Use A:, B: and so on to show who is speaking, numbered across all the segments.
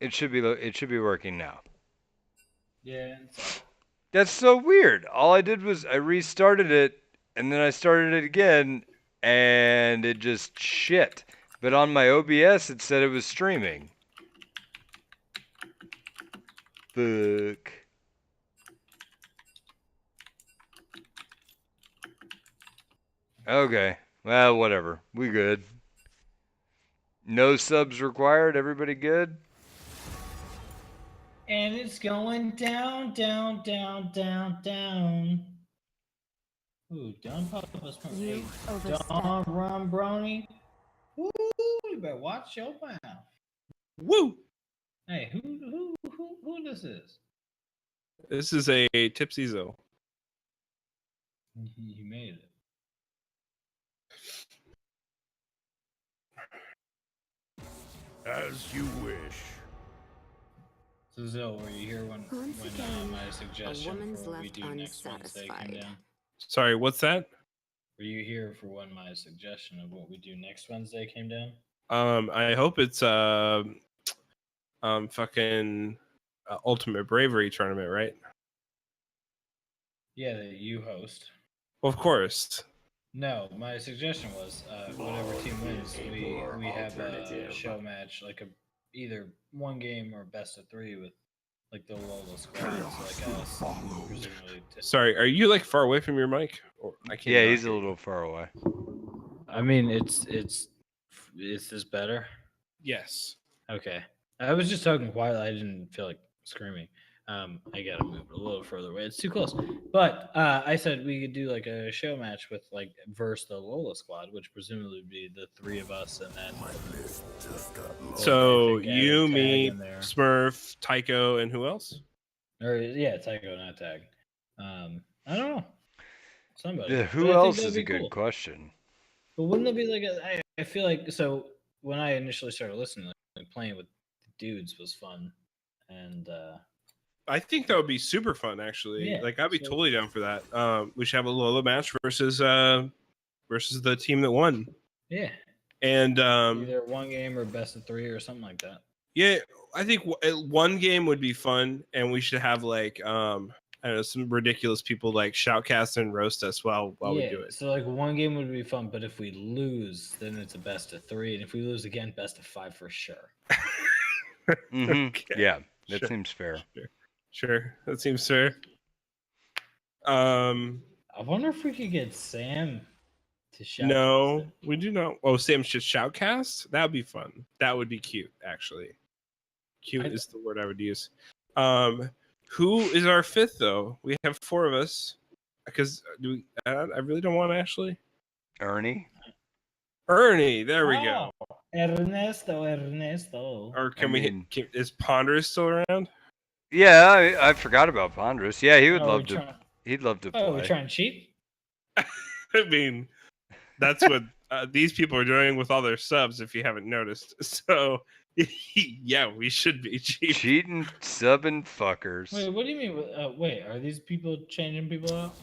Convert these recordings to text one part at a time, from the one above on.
A: It should be working now.
B: Yeah.
A: That's so weird. All I did was I restarted it and then I started it again and it just shit. But on my OBS it said it was streaming. Fuck. Okay. Well, whatever. We good. No subs required. Everybody good?
B: And it's going down, down, down, down, down. Ooh, Don Papa Smoke. Hey, Don Rum Brony. Ooh, you better watch your mouth.
C: Woo!
B: Hey, who this is?
C: This is a Tipsy Zo.
B: He made it.
D: As you wish.
B: So Zill, were you here when my suggestion for what we do next Wednesday came down?
C: Sorry, what's that?
B: Were you here for when my suggestion of what we do next Wednesday came down?
C: I hope it's fucking Ultimate Bravery tournament, right?
B: Yeah, that you host.
C: Well, of course.
B: No, my suggestion was whatever team wins, we have a show match, like either one game or best of three with like the LOLA squad. So like us, presumably.
C: Sorry, are you like far away from your mic? Or I can't.
A: Yeah, he's a little far away.
B: I mean, it's is this better?
C: Yes.
B: Okay. I was just talking quietly. I didn't feel like screaming. I gotta move it a little further away. It's too close. But I said we could do like a show match with like versus the Lola squad, which presumably would be the three of us, and then.
C: So you, me, Smurf, Tycho, and who else?
B: Or yeah, Tycho, not Tag. I don't know. Somebody.
A: Yeah, who else is a good question.
B: But wouldn't it be like I feel like so when I initially started listening, like playing with dudes was fun, and
C: I think that would be super fun, actually.
B: Yeah,
C: like I'd be totally down for that. We should have a Lola match versus the team that won.
B: Yeah.
C: And
B: either one game or best of three or something like that.
C: Yeah, I think one game would be fun, and we should have like I don't know, some ridiculous people like shoutcast and roast us while we do it.
B: So like one game would be fun, but if we lose, then it's a best of three, and if we lose again, best of five for sure.
A: Mm-hmm. Okay. Yeah, that seems fair.
C: Sure, that seems fair.
B: I wonder if we could get Sam to shout.
C: No, we do not. Oh, Sam should shoutcast? That would be fun. That would be cute, actually. Cute is the word I would use. Who is our fifth, though? We have four of us. Because I really don't want Ashley.
A: Ernie,
C: there we go.
B: Ernesto.
C: Or can we hit? Is Ponderous still around?
A: Yeah, I forgot about Ponderous. Yeah, he would love to. He'd love to play.
B: Oh, we're trying to cheat?
C: I mean, that's what these people are doing with all their subs, if you haven't noticed. So, yeah, we should be
A: cheating, subbing fuckers.
B: Wait, what do you mean? Wait, are these people changing people out?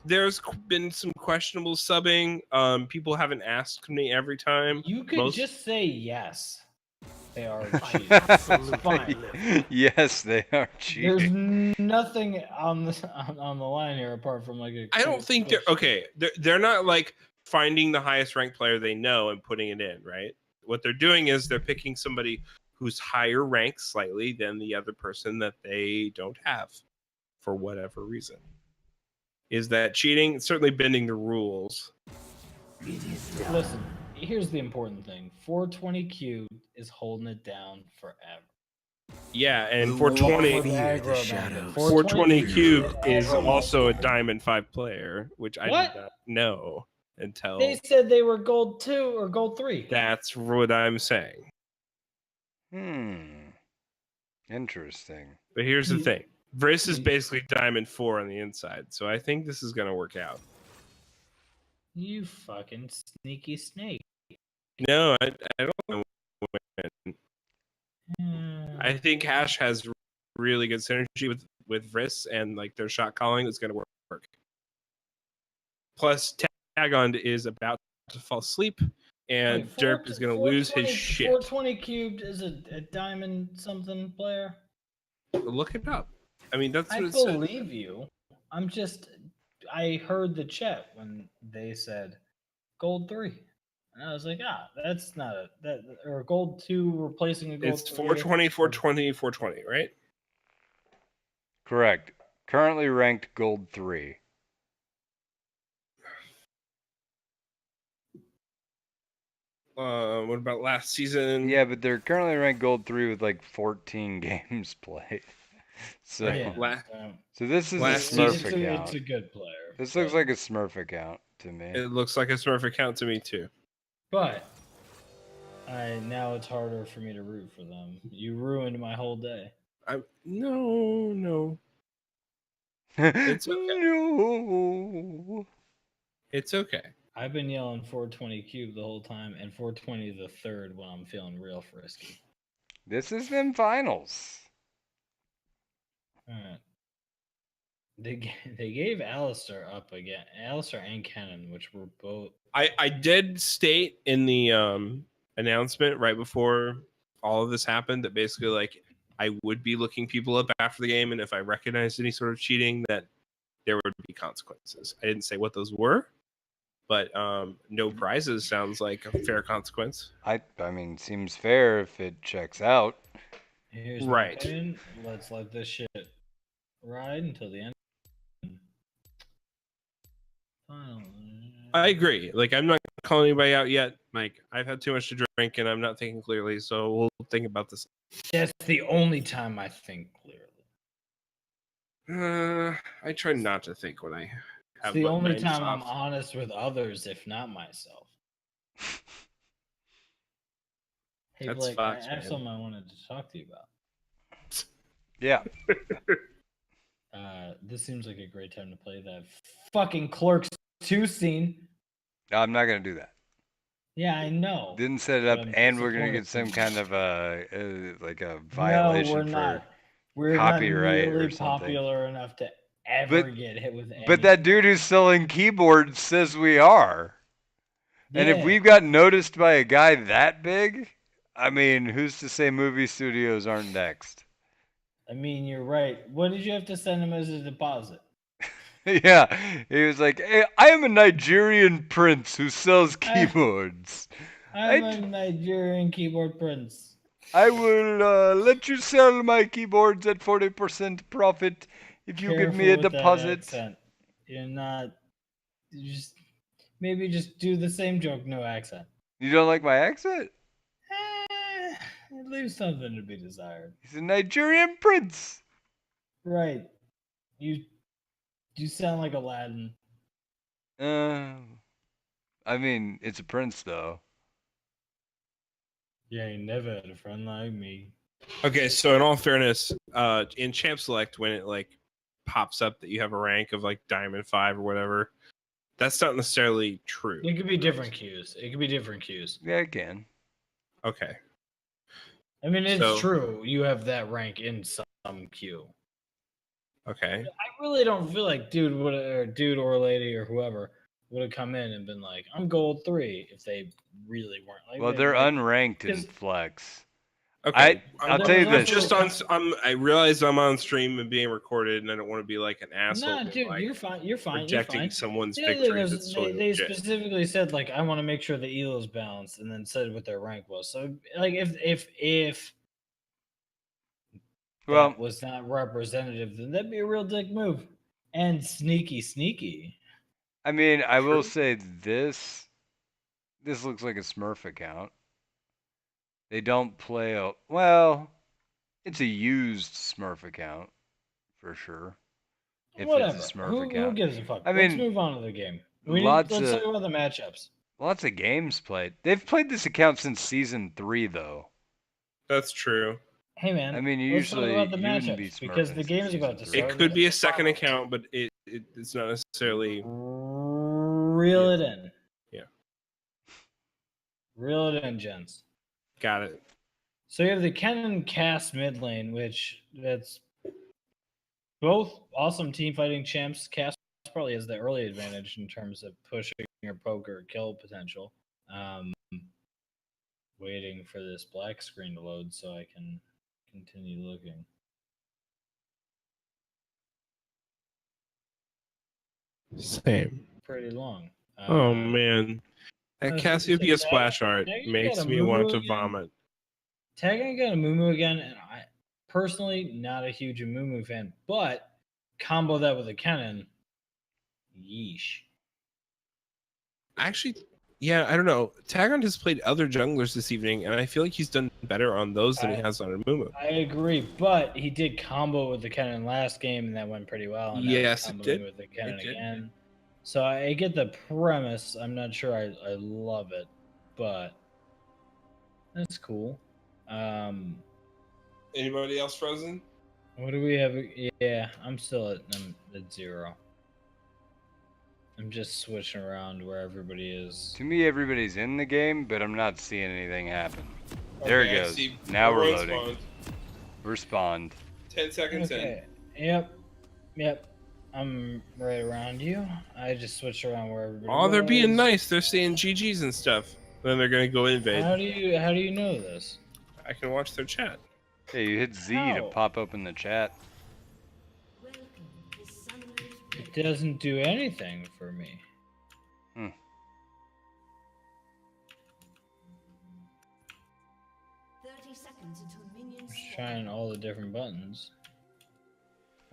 C: There's been some questionable subbing. People haven't asked me every time.
B: You could just say yes. They are cheating. Fine.
A: Yes, they are cheating.
B: There's nothing on the line here apart from like
C: I don't think they're okay. They're not like finding the highest ranked player they know and putting it in, right? What they're doing is they're picking somebody who's higher ranked slightly than the other person that they don't have for whatever reason. Is that cheating? It's certainly bending the rules.
B: Listen, here's the important thing. 420 cubed is holding it down forever.
C: Yeah, and 420 cubed is also a Diamond 5 player, which I did not know until...
B: They said they were Gold 2 or Gold 3.
C: That's what I'm saying.
A: Interesting.
C: But here's the thing. Vriss is basically Diamond 4 on the inside, so I think this is going to work out.
B: You fucking sneaky snake.
C: No, I don't know. I think Hash has really good synergy with Vriss, and like their shot calling is going to work. Plus, Tagon is about to fall asleep, and
B: Wait,
C: Derp is going to lose his
B: 420
C: shit.
B: 420 cubed is a diamond something player.
C: Look it up. I mean, that's
B: I
C: what it said.
B: believe you. I heard the chat when they said gold 3. And I was like, that's not or gold 2 replacing a gold
C: It's
B: 3.
C: 420, 420, 420, right?
A: Correct. Currently ranked gold 3.
C: What about last season?
A: Yeah, but they're currently ranked gold 3 with like 14 games played. So,
C: Right.
A: so this is a
C: last
A: Smurf
C: season-
A: account.
B: It's a good player.
A: This looks like a Smurf account to me.
C: It looks like a Smurf account to me too.
B: But now it's harder for me to root for them. You ruined my whole day.
C: No. It's okay.
A: No.
C: It's okay.
B: I've been yelling 420 cube the whole time, and 420 the third when I'm feeling real frisky.
A: This is them finals.
B: All right. They gave Alistair up again. Alistair and Cannon, which were both.
C: I did state in the announcement right before all of this happened that basically like I would be looking people up after the game, and if I recognized any sort of cheating, that there would be consequences. I didn't say what those were, but no prizes sounds like a fair consequence.
A: I mean, seems fair if it checks out.
B: Here's
C: Right.
B: my opinion. Let's let this shit ride until the end. Final.
C: I agree. Like I'm not calling anybody out yet. Like I've had too much to drink and I'm not thinking clearly, so we'll think about this.
B: That's the only time I think clearly.
C: I try not to think when I
B: It's
C: have
B: the
C: my
B: only
C: mind
B: time I'm
C: off.
B: honest with others, if not myself. Hey,
C: That's
B: Blake,
C: Fox,
B: I have
C: man.
B: something I wanted to talk to you about.
A: Yeah.
B: This seems like a great time to play that fucking Clerks 2 scene.
A: No, I'm not gonna do that.
B: Yeah, I know.
A: Didn't set it
B: but
A: up,
B: I'm
A: and we're gonna get some
B: disappointed.
A: kind of like a
B: No,
A: violation
B: we're
A: for
B: not. We're
A: copyright
B: not
A: or
B: nearly
A: something.
B: popular enough to ever
A: But-
B: get hit with anything.
A: But that dude who's selling keyboards says we are. And if
B: Yeah.
A: we've got noticed by a guy that big, I mean, who's to say movie studios aren't next?
B: I mean, you're right. What did you have to send him as a deposit?
A: Yeah, he was like, hey, I am a Nigerian prince who sells keyboards.
B: I'm
A: I-
B: a Nigerian keyboard prince.
A: I will let you sell my keyboards at 40% profit if you give me a
B: Careful with that
A: deposit.
B: accent. You're not. You maybe just do the same joke, no accent.
A: You don't like my accent?
B: It leaves something to be desired.
A: He's a Nigerian prince.
B: Right. You sound like Aladdin.
A: I mean, it's a prince though.
B: Yeah, you never had a friend like me.
C: Okay, so in all fairness, in Champ Select when it like pops up that you have a rank of like Diamond 5 or whatever, that's not necessarily true.
B: It could be different cues. It could be different cues.
A: Yeah, I can.
C: Okay.
B: I mean, it's
C: So-
B: true. You have that rank in some queue.
C: Okay.
B: I really don't feel like dude or lady or whoever would have come in and been like, "I'm gold 3" if they really weren't like.
A: Well,
B: they-
A: they're
B: like,
A: unranked in
B: 'cause-
A: Flex.
C: Okay.
A: I'll
B: There
A: tell you
B: was
A: this.
B: also-
C: I realize I'm on stream and being recorded, and I don't want to be like an asshole.
B: Nah,
C: and,
B: dude,
C: like,
B: you're fine. You're fine. You're
C: rejecting
B: fine.
C: someone's
B: The other thing
C: victory.
B: is
C: That's totally
B: they
C: legit.
B: specifically said like, "I want to make sure the elo's balanced," and then said what their rank was. So like, if
A: Well,
B: that was not representative, then that'd be a real dick move and sneaky.
A: I mean, I will
C: True.
A: say this. This looks like a Smurf account. They don't play a well. It's a used Smurf account for sure. If
B: Whatever.
A: it's a Smurf
B: Who
A: account.
B: gives a fuck?
A: I
B: Let's
A: mean,
B: move on to the game.
A: lots
B: Let's
A: of-
B: talk about the matchups.
A: Lots of games played. They've played this account since season 3, though.
C: That's true.
B: Hey man,
A: I mean,
B: let's talk
A: usually
B: about the
A: you wouldn't be
B: matchups because
A: smurfing
B: the game's
A: since
B: about to
A: season
B: start.
C: It could be a second account, but it's not necessarily.
B: Reel it in.
C: Yeah.
B: Reel it in, gents.
C: Got it.
B: So you have the Kennen Cass mid lane, which that's both awesome team fighting champs. Cass probably has the early advantage in terms of pushing or poke or kill potential. Waiting for this black screen to load so I can continue looking.
C: Same.
B: Pretty long.
C: Oh man, that
B: I was gonna say,
C: Cassiopeia splash art
B: Tag
C: makes
B: got a
C: me want
B: Mumu
C: to
B: again.
C: vomit.
B: Tag got a Mumu again, and I personally not a huge Mumu fan, but combo that with a cannon, yeesh.
C: Actually, yeah, I don't know. Tagon has played other junglers this evening, and I feel like he's done better on those than he has on Amumu.
B: I agree, but he did combo with the cannon last game, and that went pretty well. And
C: Yes,
B: now
C: it
B: he's
C: did.
B: comboing with the cannon
C: It did.
B: again. So I get the premise. I'm not sure I love it, but that's cool.
C: Anybody else frozen?
B: What do we have? Yeah, I'm at 0. I'm just switching around where everybody is.
A: To me, everybody's in the game, but I'm not seeing anything happen. There
C: Okay,
A: it
C: I
A: goes.
C: see
A: Now we're
C: everyone
A: loading.
C: spawned.
A: We're spawned.
C: 10 seconds in.
B: Okay. Yep. I'm right around you. I just switched around where everybody
C: Oh, they're being
B: was.
C: nice. They're saying GGs and stuff. Then they're gonna go invade.
B: How do you know this?
C: I can watch their chat.
A: Hey, you hit Z to
B: How?
A: pop open the chat.
B: It doesn't do anything for me.
A: Hmm.
D: 30 seconds until minions
B: Just trying all the different buttons.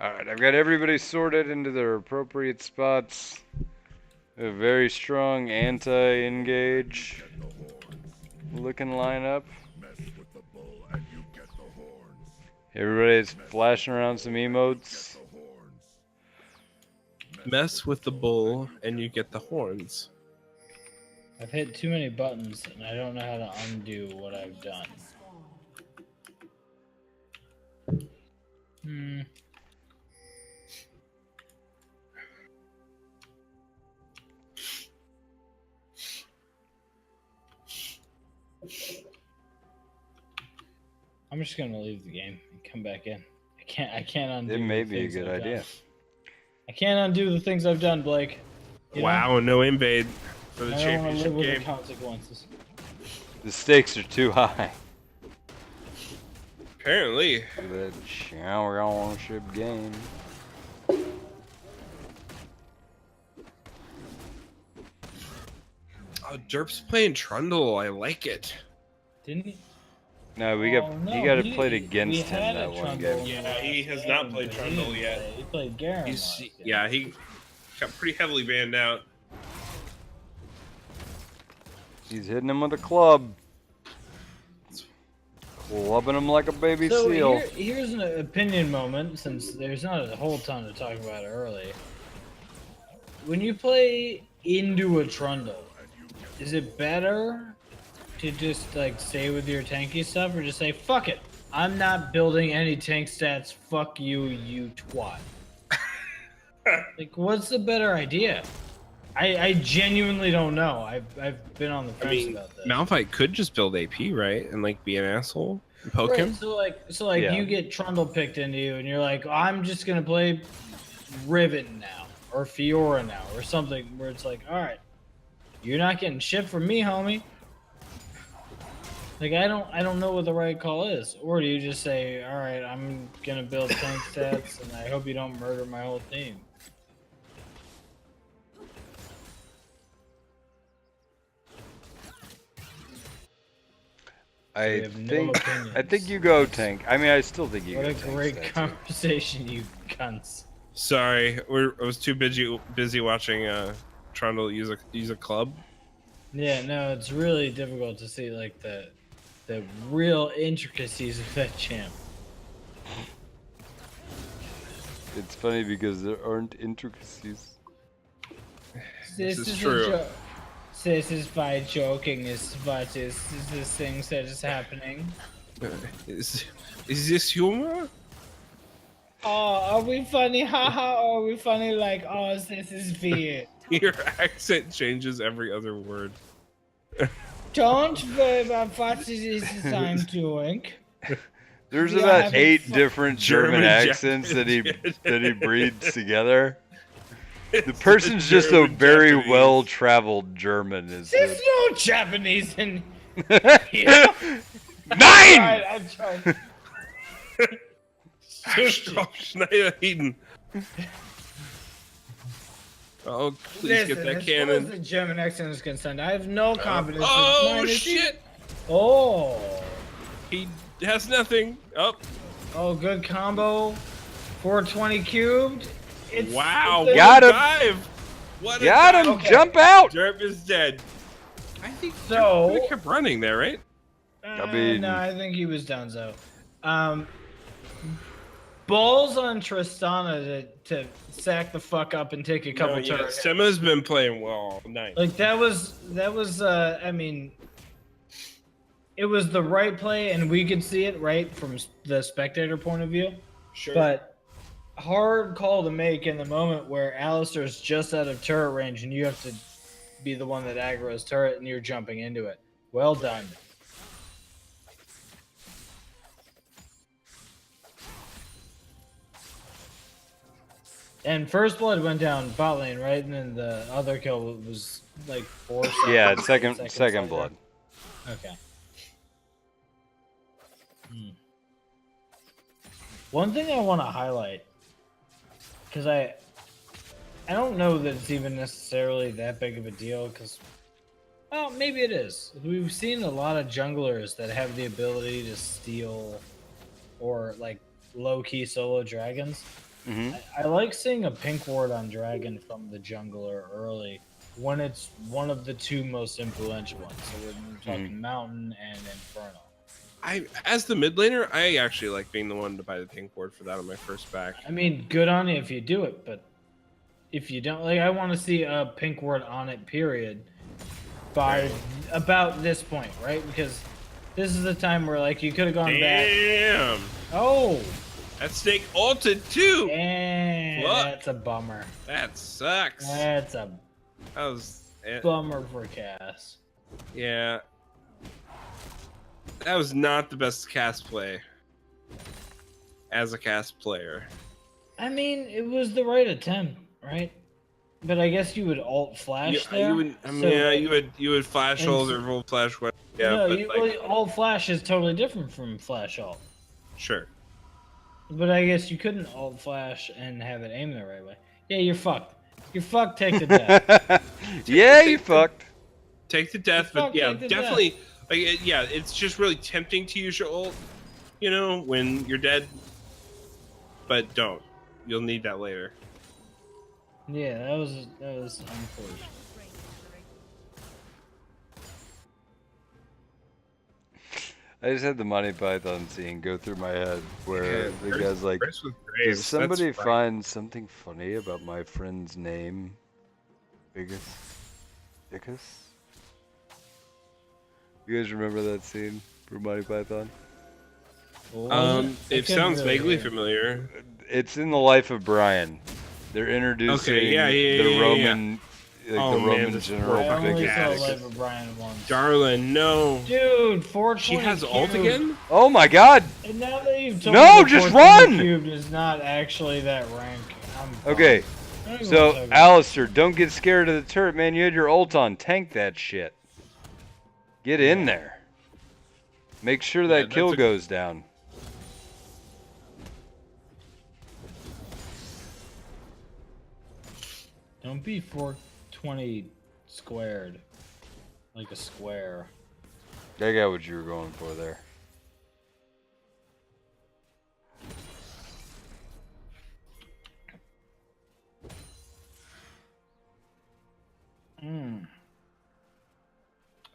A: Alright, I've got everybody sorted into their appropriate spots. A very strong anti-engage looking lineup. Everybody's flashing around some emotes.
C: Mess with the bull, and you get the horns.
B: I've hit too many buttons and I don't know how to undo what I've done. I'm just gonna leave the game and come back in. I can't undo.
A: It may
B: the
A: be a
B: things
A: good
B: I've
A: idea.
B: done. I can't undo the things I've done, Blake. You know?
C: Wow, no invade for the
B: I don't want to
C: championship
B: live with
C: game.
B: the consequences.
A: The stakes are too high
C: Apparently.
A: for that championship game.
C: Oh, Derp's playing Trundle. I like it.
B: Didn't he?
A: No, he
B: No,
A: got
B: he-
A: played
B: we
A: against him
B: had a
A: that one
B: Trundle
A: game.
B: in the
C: Yeah, he
B: last
C: has not
B: game,
C: played
B: but
C: Trundle
B: didn't
C: yet.
B: play. He played Garen.
C: He's
B: last game.
C: yeah, he got pretty heavily banned out.
A: He's hitting him with a club. Clubbing him like a baby
B: So
A: seal.
B: here's an opinion moment, since there's not a whole ton to talk about early. When you play into a Trundle, is it better to just like stay with your tanky stuff, or just say fuck it, I'm not building any tank stats, fuck you, you twat? Like, what's the better idea? I genuinely don't know. I've been on the
C: I
B: fence
C: mean,
B: about this.
C: Malphite could just build AP, right? And like be an asshole and poke
B: Right,
C: him.
B: so like
A: Yeah.
B: you get Trundle picked into you, and you're like, I'm just gonna play Riven now, or Fiora now, or something where it's like, all right, you're not getting shit from me, homie. Like I don't know what the right call is. Or do you just say, all right, I'm gonna build tank stats, and I hope you don't murder my whole team. We
A: I
B: have no
A: think
B: opinions.
A: you go tank. I mean, I still think you
B: What
A: go
B: a
A: tank
B: great
A: stats.
B: conversation, you cunts.
C: Sorry, I was too busy watching Trundle use a club.
B: Yeah, no, it's really difficult to see like the real intricacies of that champ.
A: It's funny because there aren't intricacies.
C: This is
B: a
C: true.
B: joke. This is by joking is what is the things that is happening.
C: Is this humor?
B: Oh, are we funny? Haha, or are we funny like, oh, this is weird.
C: Your accent changes every other word.
B: Don't worry about what it is I'm doing.
A: There's
B: We are
A: about
B: having
A: 8
B: fun.
A: different German
C: German
A: accents that he
C: Japanese.
A: that he breeds together. The person's just a very well-traveled German. Is
B: There's
A: it?
B: no Japanese in.
A: Nine.
B: I tried.
C: Astrop Schneider Eden. Oh, please get that
B: As
C: cannon.
B: far as the German accent is concerned, I have no confidence. that
C: Oh
B: mine is-
C: shit!
B: Oh.
C: He has nothing. Oh,
B: Oh, good combo. 420 cubed. It's
C: wow!
B: it's-
A: Got him.
C: Dive. What a
A: Got
C: dive.
A: him!
B: Okay.
A: Jump out!
C: Derp is dead. I think
B: So-
C: Derp kept running there, right?
A: I mean-
B: no, I think he was done so. Balls on Tristana to sack the fuck up and take a couple
C: No, yeah,
B: turns.
C: Sema's been playing well all night.
B: Like that was I mean, it was the right play and we could see it right from the spectator point of view.
C: Sure.
B: But hard call to make in the moment where Alistair's just out of turret range and you have to be the one that aggro's turret and you're jumping into it. Well done. And first blood went down bot lane, right? And then the other kill was like 4 seconds.
A: Yeah, second
B: later.
A: blood.
B: Okay. One thing I want to highlight, because I don't know that it's even necessarily that big of a deal, because, well, maybe it is. We've seen a lot of junglers that have the ability to steal or, like, low-key solo dragons.
A: Hmm.
B: I like seeing a pink ward on dragon from the jungler early when it's one of the two most influential ones. So we're talking mountain and infernal.
C: As the mid laner, I actually like being the one to buy the pink board for that on my first back.
B: I mean, good on you if you do it, but if you don't, like, I want to see a pink ward on it, period, by about this point, right? Because this is the time where, like, you could have gone back.
C: Damn,
B: Oh,
C: that snake ulted too.
B: and
C: Fuck.
B: that's a bummer.
C: That sucks.
B: That's a
C: That was
B: bummer for Cass.
C: yeah. That was not the best cast play as a cast player.
B: I mean, it was the right attempt, right? But I guess you would alt flash there.
C: You would, I mean,
B: so,
C: yeah,
B: like,
C: you would flash
B: and-
C: hold or full flash. What? Yeah,
B: no,
C: but
B: you,
C: like,
B: well, alt flash is totally different from flash alt.
C: sure.
B: But I guess you couldn't alt flash and have it aim the right way. Yeah, you're fucked. You're fucked. Take the death.
A: Yeah, you fucked.
C: Take the death, but
B: Fuck,
C: yeah,
B: take the
C: definitely. Like, yeah, it's just really tempting to use your ult, you know, when you're dead. But don't. You'll need that later.
B: Yeah, that was unfortunate.
A: I just had the Monty Python scene go through my head where
C: Yeah,
A: the guy's like,
C: Chris with
A: "Does
C: Graves,
A: somebody
C: that's right.
A: find something funny about my friend's name? Biggest? You guys remember that scene from Monty Python?
B: What was I
C: It
B: couldn't
C: sounds
B: really
C: vaguely
B: hear.
C: familiar.
A: It's in the life of Brian. They're introducing
C: Okay, yeah,
A: the
C: yeah.
A: Roman, like
C: Oh,
A: the
C: man,
A: Roman
C: this
A: general.
B: I only
C: Big
B: saw
C: attic.
B: Life of Brian once.
C: Darlin, no.
B: Dude, 420
C: She has ult
B: cubed.
C: again?
A: Oh my God!
B: And now that you've told
A: No,
B: me that
A: just
B: 420
A: run!
B: Cubed is not actually that rank. I'm bummed.
A: Okay,
B: I don't even
A: so
B: wanna talk about
A: Alistair, don't get scared of the turret, man. You had your ult on. Tank that shit. Get in there. Make sure that
C: that's
A: kill
C: a-
A: goes down.
B: it. Don't be 420 squared. Like a square.
A: I got what you were going for there.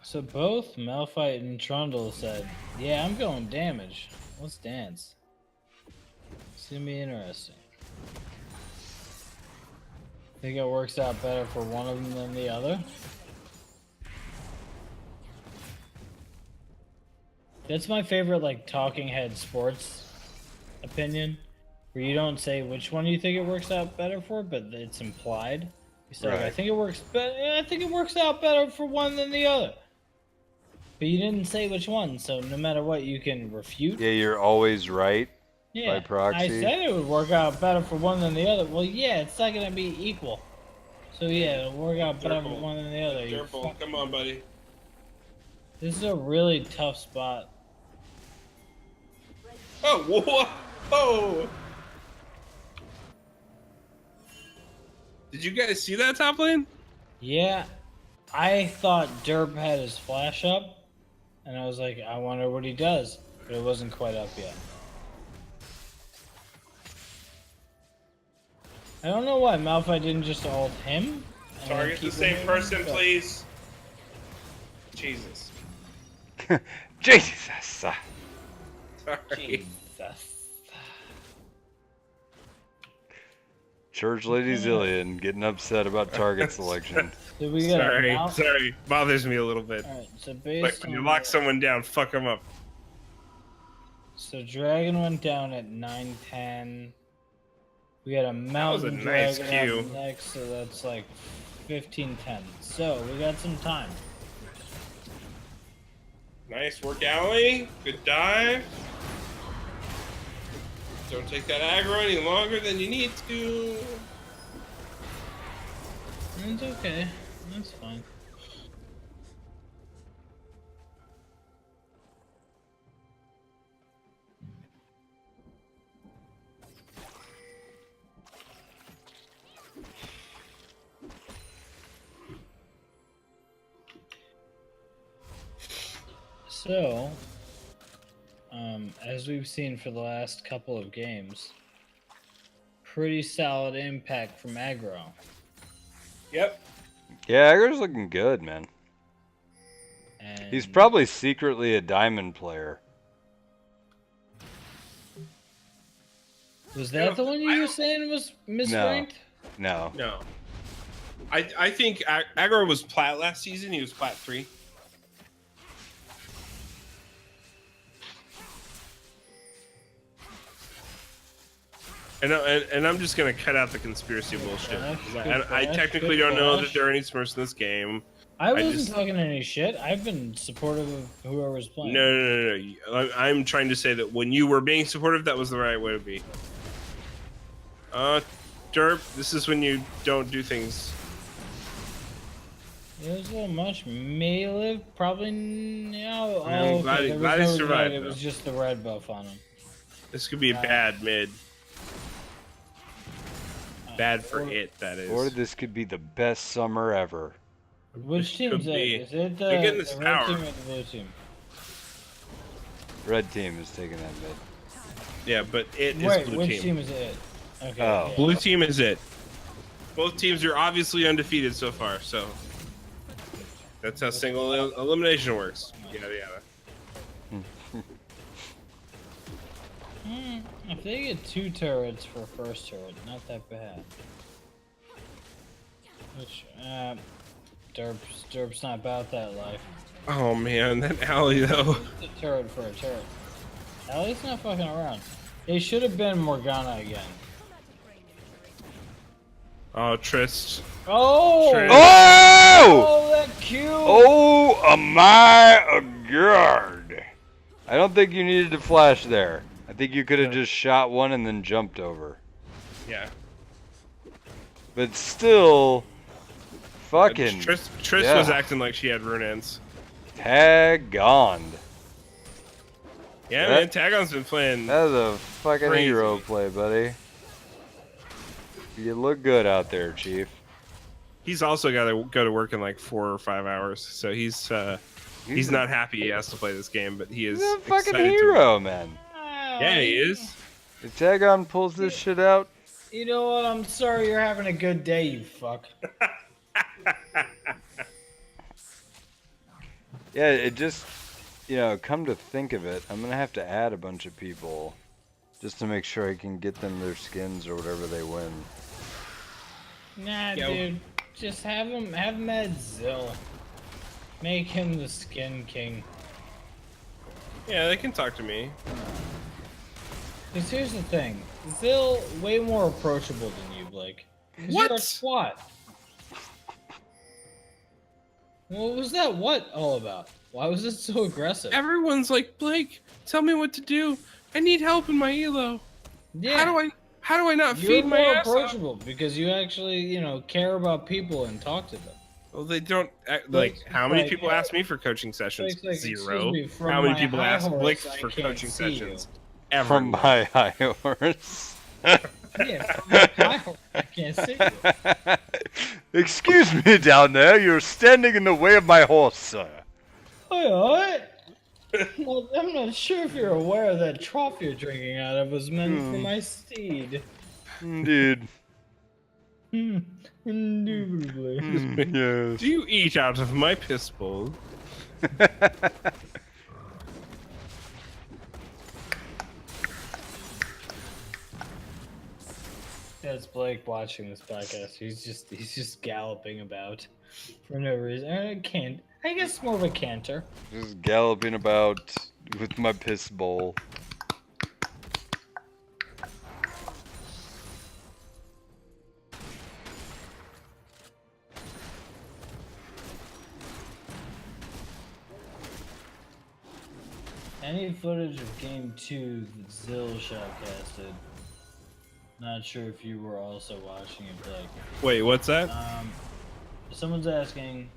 B: So both Malphite and Trundle said, yeah, I'm going damage. Let's dance. It's gonna be interesting. Think it works out better for one of them than the other? That's my favorite, like, talking head sports opinion, where you don't say which one you think it works out better for, but it's implied. You say, I
A: Right.
B: think it works better. I think it works out better for one than the other. But you didn't say which one, so no matter what, you can refute.
A: Yeah, you're always right.
B: Yeah,
A: by proxy.
B: I said it would work out better for one than the other. Well, yeah, it's not gonna be equal. So yeah, it'll work out better
C: Careful.
B: one than the other. you
C: Careful.
B: fuck.
C: Come on, buddy.
B: This is a really tough spot.
C: Oh, whoa! Oh! Did you guys see that top lane?
B: Yeah, I thought Derp had his flash up, and I was like, I wonder what he does, but it wasn't quite up yet. I don't know why Malphite didn't just ult him. and then
C: Target the
B: keep
C: same
B: him,
C: person,
B: but-
C: please. Jesus.
A: Jesus.
C: Sorry.
B: Jesus.
A: Church Lady Zillion getting upset about target selection.
B: Did we get a
C: Sorry.
B: Mal-
C: Sorry. Bothers me a little bit.
B: Alright, so
C: Like
B: based
C: when you
B: on
C: lock
B: the-
C: someone down, fuck them up.
B: So Dragon went down at 9:10. We got a
C: was a
B: Mountain
C: nice
B: Dragon
C: queue.
B: up next, so that's like 15:10. So we got some time.
C: Nice work, Alley. Good dive. Don't take that aggro any longer than you need to.
B: It's okay. That's fine. So, as we've seen for the last couple of games, pretty solid impact from aggro.
C: Yep.
A: Yeah, Agger's looking good, man.
B: And
A: He's probably secretly a diamond player.
B: was that the one you were saying was misranked?
A: No.
C: No. I think Aggro was plat last season. He was plat 3. And I'm just gonna cut out the conspiracy bullshit. 'Cause I technically don't know that there are any Smurfs in this game.
B: I wasn't
C: just-
B: talking any shit. I've been supportive of whoever was playing.
C: No. I'm trying to say that when you were being supportive, that was the right way to be. Derp, this is when you don't do things.
B: It was a little much. May live probably. No.
C: I'm
B: Oh,
C: glad
B: okay.
C: he-
B: There
C: glad he
B: was no
C: survived,
B: red, It
C: though.
B: was just the red buff on him.
C: This could be a bad mid. Bad for it, that is.
A: Or this could be the best summer ever.
B: Which team's
C: could
B: it?
C: be.
B: Is it the,
C: They're getting this
B: the red
C: power.
B: team or the blue team?
A: Red team is taking that mid.
C: Yeah, but it is
B: Wait,
C: blue
B: which
C: team.
B: team is it? Okay.
A: Oh.
B: yeah.
C: Blue team is it. Both teams are obviously undefeated so far, so that's how single elimination works. Yada yada.
B: If they get 2 turrets for first turret, not that bad. Which, Derp's not about that life.
C: Oh man, that alley though.
B: It's a turret for a turret. At least not fucking around. They should have been Morgana again.
C: Oh, Trist.
B: Oh!
C: Trent.
A: Oh!
B: Oh, that Q!
A: Oh my god! I don't think you needed to flash there. I think you could have just shot one and then jumped over.
C: Yeah.
A: But still, fucking
C: Trist
A: yeah.
C: was acting like she had rune ends.
A: tag-on.
C: Yeah,
A: That-
C: man, Tagon's been playing.
A: That was a fucking
C: Crazy.
A: hero play, buddy. You look good out there, Chief.
C: He's also got to go to work in like 4 or 5 hours, so he's not happy he has to play this game, but he is
A: He's a fucking
C: excited to.
A: hero, man.
C: Yeah, he is.
A: If Tag-on pulls this shit out,
B: You know what? I'm sorry you're having a good day, you fuck.
A: yeah, it just, come to think of it, I'm gonna have to add a bunch of people just to make sure I can get them their skins or whatever they win.
B: Nah,
C: Yo.
B: dude. Just have him add Zill. Make him the skin king.
C: Yeah, they can talk to me.
B: Because here's the thing. Zill, way more approachable than you, Blake. 'Cause
C: What?
B: You're a twat. What was that what all about? Why was it so aggressive?
C: Everyone's like, Blake, tell me what to do. I need help in my elo.
B: Yeah.
C: How do I not
B: You're
C: feed my
B: more
C: ass off?
B: approachable because you actually, care about people and talk to them.
C: Well, they don't like.
B: Blake's
C: How many
B: like,
C: people ask me for coaching sessions?
B: Blake's like, excuse
C: 0.
B: me, from
C: How many
B: my
C: people
B: high
C: ask
B: horse,
C: Blake
B: I
C: for
B: can't
C: coaching
B: see you.
C: sessions?
A: From
C: Everyone.
A: my high horse.
B: Yeah, from my high horse, I can't see you.
A: Excuse me down there. You're standing in the way of my horse, sir.
B: Alright. Well, I'm not sure if you're aware that trough you're drinking out of was meant for my steed.
A: Indeed.
B: Indubitably.
A: Yes.
C: Do you eat out of my piss bowl?
B: That's Blake watching this podcast. He's just galloping about for no reason. I guess more of a canter.
A: Just galloping about with my piss bowl.
B: Any footage of Game 2 that Zill shoutcasted? Not sure if you were also watching it, Blake.
C: Wait, what's that?
B: Someone's asking,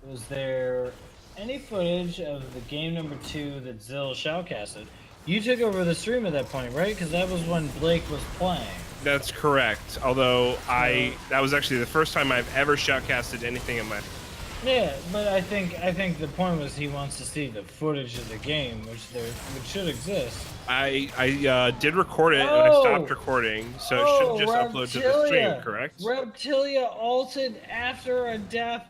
B: was there any footage of the game number 2 that Zill shoutcasted? You took over the stream at that point, right? Because that was when Blake was playing.
C: That's correct. Although that was actually the first time I've ever shoutcasted anything in my.
B: Yeah, but I think the point was he wants to see the footage of the game, which should exist.
C: I did record it and I stopped recording, so it should just upload to the stream, correct?
B: Reptilia ulted after a death,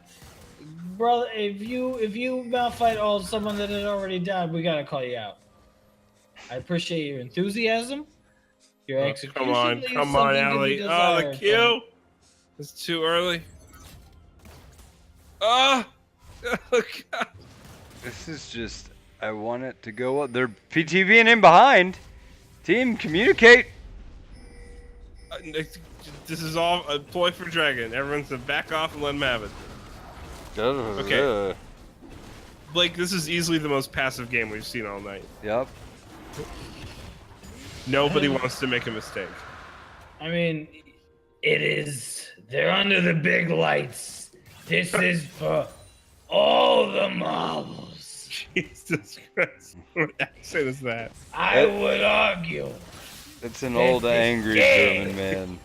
B: brother. If you malfight ult someone that had already died, we gotta call you out. I appreciate your enthusiasm. Your execution.
C: Come on, Allie. Oh, the Q. It's too early. Oh, God.
A: This is just. I want it to go up. They're PTVing in behind. Team, communicate.
C: This is all a ploy for Dragon. Everyone's to back off and let him have it. Okay. Blake, this is easily the most passive game we've seen all night.
A: Yep.
C: Nobody wants to make a mistake.
B: I mean, it is. They're under the big lights. This is for all the marbles.
C: Jesus Christ. What accent is that?
B: I would argue.
A: It's an old angry German man.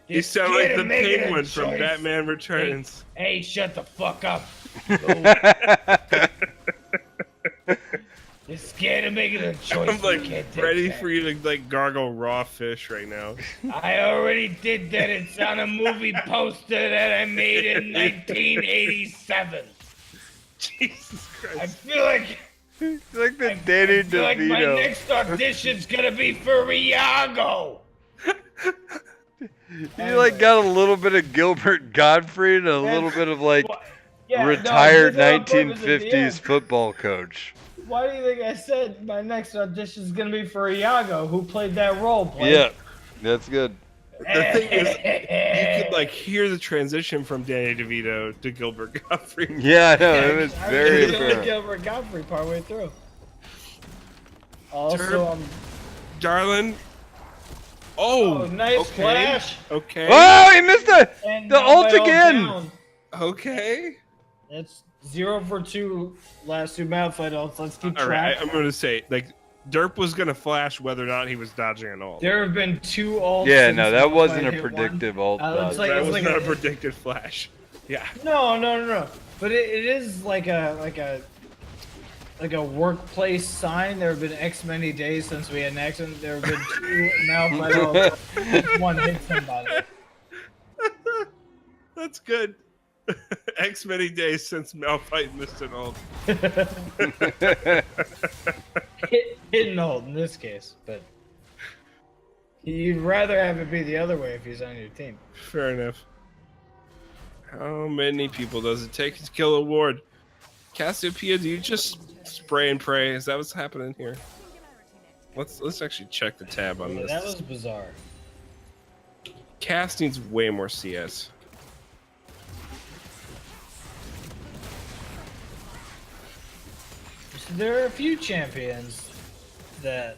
C: You sound like the penguin from Batman Returns.
B: Hey, shut the fuck up. You're scared of making a choice.
C: I'm like ready for you to like gargle raw fish right now.
B: I already did that. It's on a movie poster that I made in 1987.
C: Jesus Christ.
B: I feel like
A: It's like the Danny DeVito.
B: like my next audition's gonna be for Iago.
A: You like got a little bit of Gilbert Gottfried and a little bit of like retired 1950s football coach.
B: Why do you think I said my next audition is gonna be for Iago, who played that role? Blake?
A: Yeah, that's good.
C: The thing is, you could like hear the transition from Danny DeVito to Gilbert Gottfried.
A: Yeah, I know. It was very
B: the
A: apparent.
B: Gilbert Godfrey partway through. Also,
C: Darlin. Oh,
B: nice
C: okay.
B: flash.
C: Okay.
A: Oh, he missed the
B: And
A: ult
B: Malphite
A: again.
B: down.
C: Okay.
B: That's 0 for 2 last 2 Malphite ults. Let's keep
C: All
B: track.
C: right. I'm going to say, like, Derp was going to flash whether or not he was dodging an ult.
B: There have been 2 ults.
A: Yeah,
B: since
A: no, that
B: Malphite
A: wasn't a
B: hit one.
A: predictive ult.
B: It's like-
C: That
B: it's
C: was
B: like
C: not
B: a-
C: a predicted flash. Yeah.
B: No. But it is like a workplace sign. There have been X many days since we had an accident. There have been 2 Malphite ults. One hit somebody.
C: That's good. X many days since Malphite missed an ult.
B: Hit an ult in this case, but you'd rather have it be the other way if he's on your team.
C: Fair enough. How many people does it take to kill a ward? Cassiopeia, do you just spray and pray? Is that what's happening here? Let's actually check the tab on this.
B: That was bizarre.
C: Cass needs way more CS.
B: So there are a few champions that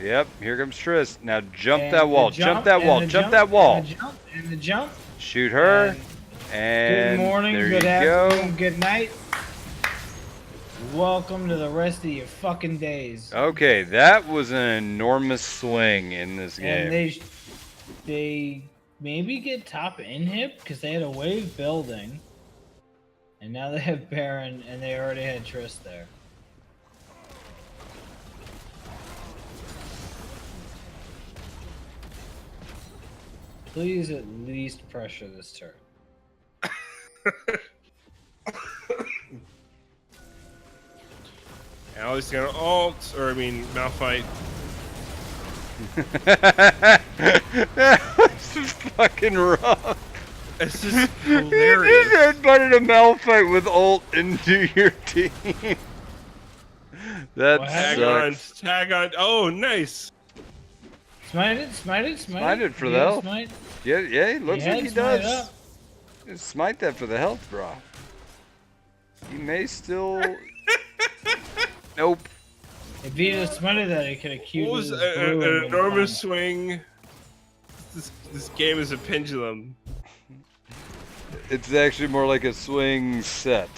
A: Yep, here comes Triss. Now jump
B: And
A: that
B: the
A: wall. Jump that
B: and
A: wall.
B: the
A: Jump that wall.
B: And the jump.
A: Shoot her.
B: And
A: And
B: good morning,
A: there
B: good
A: you
B: afternoon,
A: go.
B: good night. Welcome to the rest of your fucking days.
A: Okay, that was an enormous swing in this
B: And
A: game.
B: they maybe get top inhib because they had a wave building, and now they have Baron, and they already had Triss there. Please at least pressure this turret.
C: Allie's gonna ult, or I mean, Malphite.
A: That's fucking wrong.
C: It's just
A: You
C: hilarious.
A: just headbutted a Malphite with ult into your team. That
B: What
C: Tag
A: sucks.
C: on, tag on. Oh, nice.
B: Smite it, smite it, smite it.
A: Smite it for the
B: Yeah,
A: health.
B: smite.
A: Yeah, it looks
B: Yeah,
A: like he
B: smite
A: does.
B: up.
A: Just smite that for the health, bro. He may still. Nope.
B: If he had smited that, he could have queued
C: What was
B: his
C: an
B: blue and been
C: enormous
B: fine.
C: swing? This game is a pendulum.
A: It's actually more like a swing set.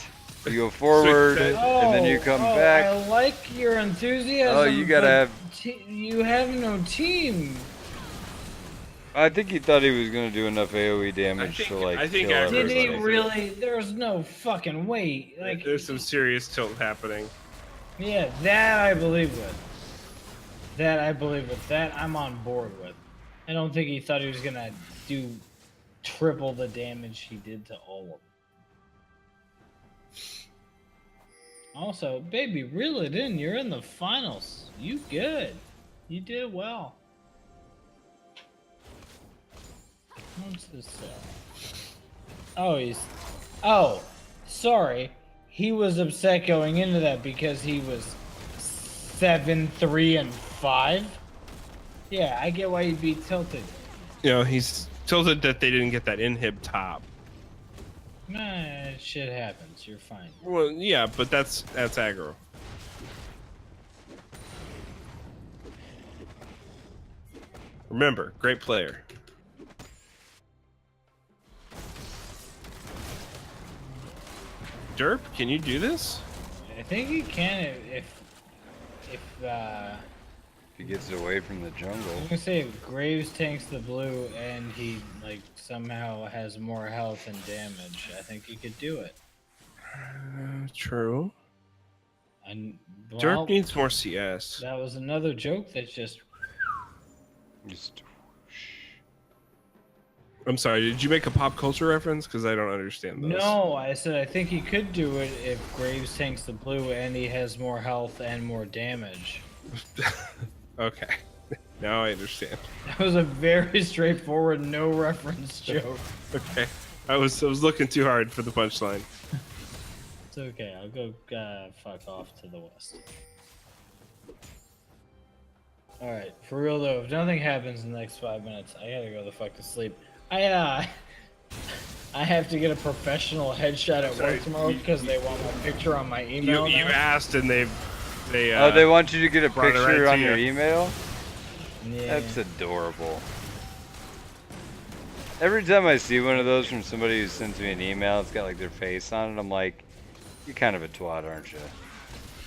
A: You go forward,
C: set.
A: and then you come
B: I
A: back.
B: like your enthusiasm.
A: Oh, you gotta
B: but
A: have.
B: You have no team.
A: I think he thought he was gonna do enough AOE damage
C: I
A: to like
C: think
A: kill
C: Aggro's
B: Did he
A: everybody.
B: really? There's no fucking way. Like,
C: There's some serious tilt happening.
B: yeah, that I believe with. That I believe with. That I'm on board with. I don't think he thought he was gonna do triple the damage he did to all of them. Also, baby, reel it in. You're in the finals. You good. You did well. What's this? Oh, he's. Oh, sorry. He was upset going into that because he was 7-3-5. Yeah, I get why you'd be tilted.
C: You know, he's tilted that they didn't get that inhib top.
B: Nah, shit happens. You're fine.
C: Well, yeah, but that's aggro. Remember, great player. Derp, can you do this?
B: I think he can if
A: He gets away from the
B: I'm
A: jungle.
B: gonna say if Graves tanks the blue and he like somehow has more health and damage, I think he could do it.
C: True.
B: And
C: Derp
B: well,
C: needs more CS.
B: that was another joke that's just
A: Just.
C: I'm sorry, did you make a pop culture reference? Because I don't understand those.
B: no. I said I think he could do it if Graves tanks the blue and he has more health and more damage.
C: Okay. Now I understand.
B: That was a very straightforward, no reference joke.
C: Okay. I was looking too hard for the punchline.
B: It's okay. I'll go fuck off to the west. All right, for real though, if nothing happens in the next 5 minutes, I gotta go the fuck to sleep. I have to get a professional headshot at
C: Sorry,
B: work tomorrow because they want my picture on my
C: You
B: email.
C: you
B: now.
C: asked and they
A: Oh, they want you to get a
C: brought it right
A: picture
C: to
A: on
C: you.
A: your email?
B: Yeah.
A: That's adorable. Every time I see one of those from somebody who sends me an email, it's got like their face on it. I'm like, you're kind of a twat, aren't you?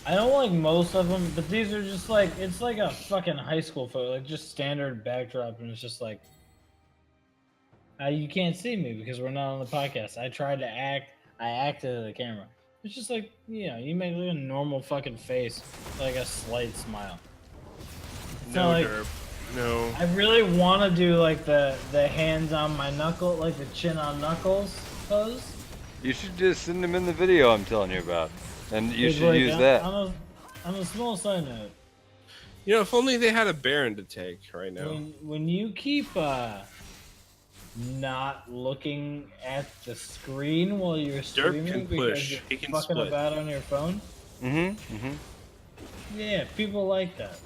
B: I don't like most of them, but these are just like it's like a fucking high school photo, like just standard backdrop, and it's just like you can't see me because we're not on the podcast. I tried to act, I acted at the camera. It's just like you make like a normal fucking face, like a slight smile. It's
C: No,
B: not like
C: Derp. No.
B: I really want to do like the hands on my knuckle, like the chin on knuckles pose.
A: You should just send them in the video I'm telling you about. And you
B: It's
A: should
B: like,
A: use that.
B: On a small side note.
C: You know, if only they had a Baron to take right now.
B: When you keep not looking at the screen while you're streaming
C: can
B: because
C: push.
B: you're
C: He can
B: fucking
C: split.
B: about on your phone, yeah, people like that.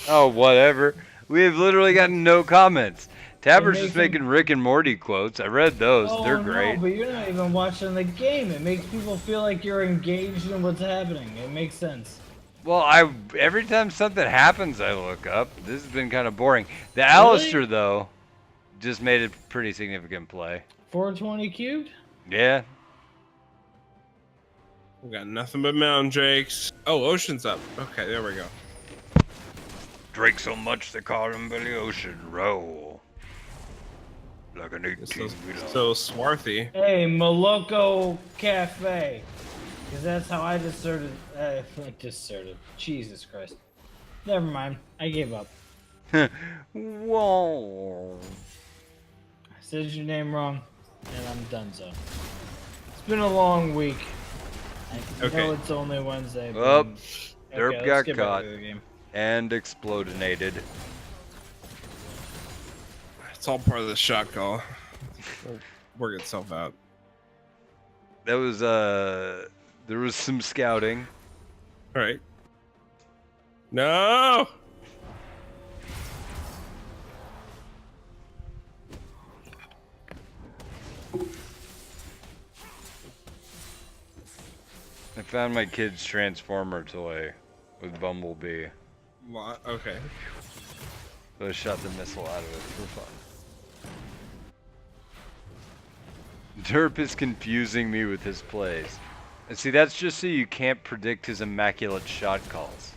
A: Oh, whatever. We have literally gotten no comments. Tabber's just
B: making-
A: making Rick and Morty quotes. I read those.
B: Oh,
A: They're
B: no,
A: great.
B: but you're not even watching the game. It makes people feel like you're engaged in what's happening. It makes sense.
A: Well, every time something happens, I look up. This has been kind of boring. The Alistair, though, just made a pretty significant play.
B: 420 cubed?
A: Yeah.
C: We got nothing but mountain drakes. Oh, ocean's up. Okay, there we go.
A: Drake so much they call him Billy Ocean. Roll. Like an
C: It's so,
A: 18-wheeler.
C: so swarthy.
B: Hey, Moloko Cafe. Because that's how I deserted. Deserted. Jesus Christ. Never mind. I gave up.
A: Whoa.
B: I said your name wrong, and I'm done so. It's been a long week. I know it's only Wednesday. But
A: Up. Derp
B: let's
A: got
B: get back
A: caught
B: to the game.
A: and explodinated.
C: It's all part of the shot call. It'll work itself out.
A: That was there was some scouting.
C: All right. No.
A: I found my kid's Transformer toy with Bumblebee.
C: Okay.
A: So I shot the missile out of it for fun. Derp is confusing me with his plays. And see, that's just so you can't predict his immaculate shot calls.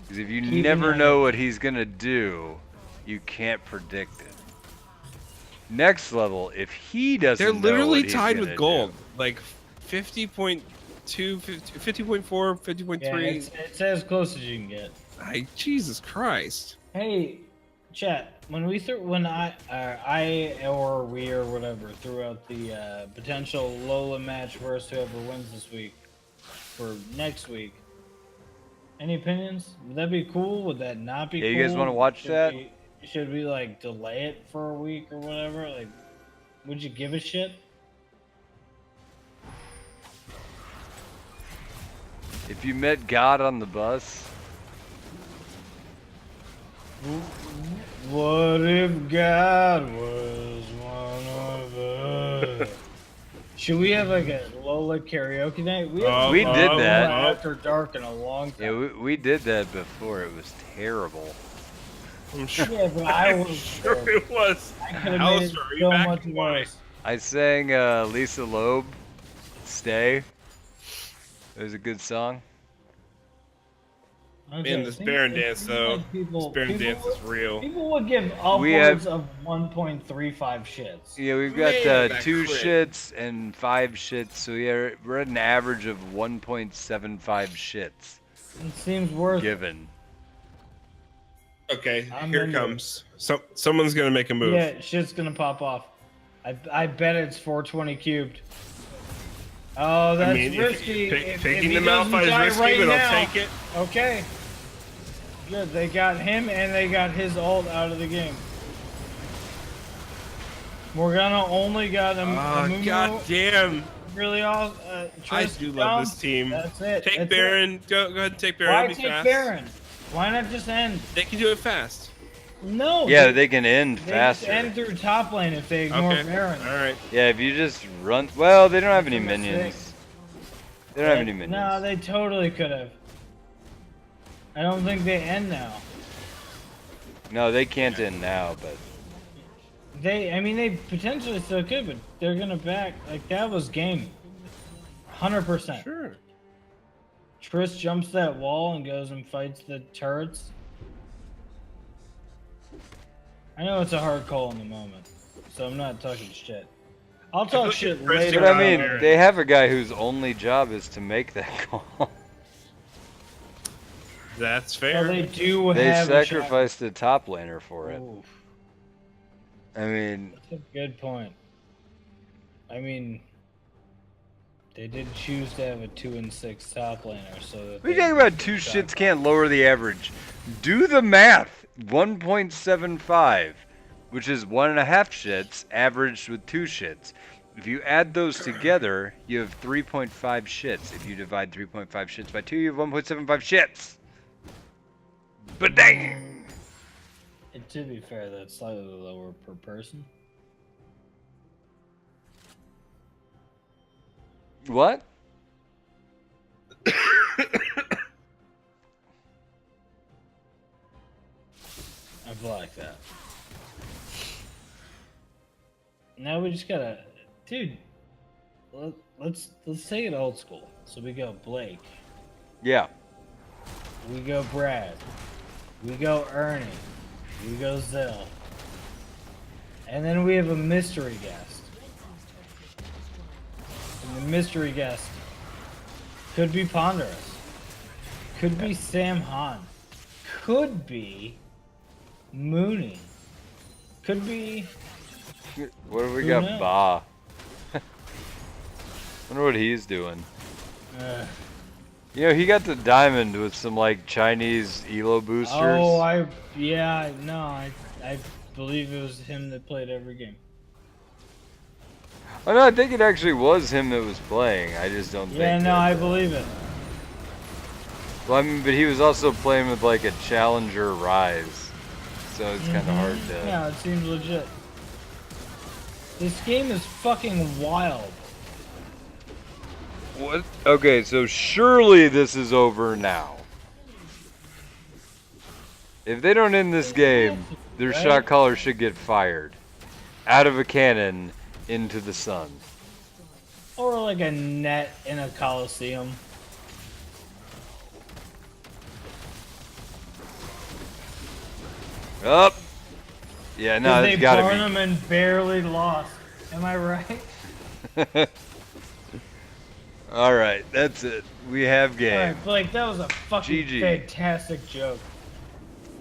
A: Because if you never know what he's gonna do, you can't predict it. Next level, if he doesn't
C: They're
A: know
C: literally
A: what he's
C: tied
A: gonna
C: with gold.
A: do-
C: Like 50.2, 50.4, 50.3.
B: Yeah, it's as close as you can get.
C: Jesus Christ.
B: Hey, chat. When I or we or whatever threw out the potential Lola match versus whoever wins this week for next week. Any opinions? Would that be cool? Would that not be
A: Yeah,
B: cool?
A: you guys wanna watch that?
B: Should we like delay it for a week or whatever? Like, would you give a shit?
A: If you met God on the bus,
B: What if God was one of us? Should we have like a Lola karaoke night? We
A: did that.
B: after dark in a long time.
A: yeah, we did that before. It was terrible.
C: I'm sure,
B: Yeah, but I was
C: sure it was.
B: I could have made it
C: Alistair, are you
B: so
C: back
B: much
C: and why?
B: worse.
A: I sang Lisa Loeb, Stay. It was a good song.
C: Man, this Baron dance though. This Baron dance is real.
B: People would give
A: We have-
B: upwards of 1.35 shits.
A: Yeah, we've got
C: Man, that
A: 2
C: crit.
A: shits and 5 shits, so yeah, we're at an average of 1.75 shits
B: It seems worth it.
A: given.
C: Okay,
B: I'm
C: here it
B: into it.
C: comes. Someone's gonna make a move.
B: Yeah, shit's gonna pop off. I bet it's 420 cubed. Oh, that's
C: I mean,
B: risky.
C: if
B: If
C: taking
B: he
C: them out
B: doesn't
C: is
B: die
C: risky,
B: right
C: but
B: now-
C: I'll take it.
B: Okay. Good. They got him and they got his ult out of the game. Morgana only got him.
C: Oh, god damn.
B: Really awesome.
C: I do love this team.
B: That's it.
C: Take
B: That's
C: Baron. Go ahead and take
B: It.
C: Baron.
B: Why
C: It'll be
B: take
C: fast.
B: Baron? Why not just end?
C: They can do it fast.
B: No.
A: Yeah, they can end
B: they
A: faster.
B: end through top lane if they ignore
C: Okay.
B: Baron.
C: All right.
A: Yeah, if you just run. Well, they don't have any
B: That's a mistake.
A: minions. They don't have any minions.
B: No, they totally could have. I don't think they end now.
A: No, they can't end now, but
B: I mean, they potentially still could, but they're gonna back. Like, that was game. 100%.
C: Sure.
B: Triss jumps that wall and goes and fights the turrets. I know it's a hard call in the moment, so I'm not talking shit. I'll talk
C: look
B: shit
C: at Triss
B: later.
A: but I
C: Wow,
A: mean,
C: Baron.
A: they have a guy whose only job is to make that call.
C: That's
B: So
C: fair.
B: they do
A: They
B: have a shot.
A: sacrificed the top laner for it.
B: Oof,
A: I mean,
B: that's a good point. I mean, they did choose to have a 2-6 top laner, so that
A: we
B: they
A: talking about
B: could
A: 2
B: shot
A: shits
B: call.
A: can't lower the average. Do the math. 1.75, which is 1.5 shits averaged with 2 shits. If you add those together, you have 3.5 shits. If you divide 3.5 shits by 2, you have 1.75 shits. But dang!
B: And to be fair, that's slightly lower per person.
A: What?
B: just gotta, dude. Let's take it old school. So we go Blake,
A: Yeah.
B: we go Brad, we go Ernie, we go Zill, and then we have a mystery guest. And the mystery guest could be Ponderous, could be Sam Hahn, could be Mooney, could be.
A: What do we
B: Who
A: got?
B: knows?
A: Ba. Wonder what he's doing. You know, he got the diamond with some like Chinese Elo boosters.
B: Oh, I believe it was him that played every game.
A: Oh no, I think it actually was him that was playing. I just don't
B: Yeah,
A: think.
B: no,
A: that-
B: I believe it.
A: Well, I mean, but he was also playing with like a Challenger Rise, so it's kind of hard to.
B: Yeah, it seems legit. This game is fucking wild.
A: What? Okay, so surely this is over now. If they don't end this game, their
B: Right?
A: shot caller should get fired out of a cannon into the sun.
B: Or like a net in a coliseum.
A: Up. Yeah, no,
B: They
A: that's gotta
B: Barnum and barely lost. Am I right?
A: be. All right, that's it. We have game.
B: Alright, Blake, that was a fucking
A: GG.
B: fantastic joke.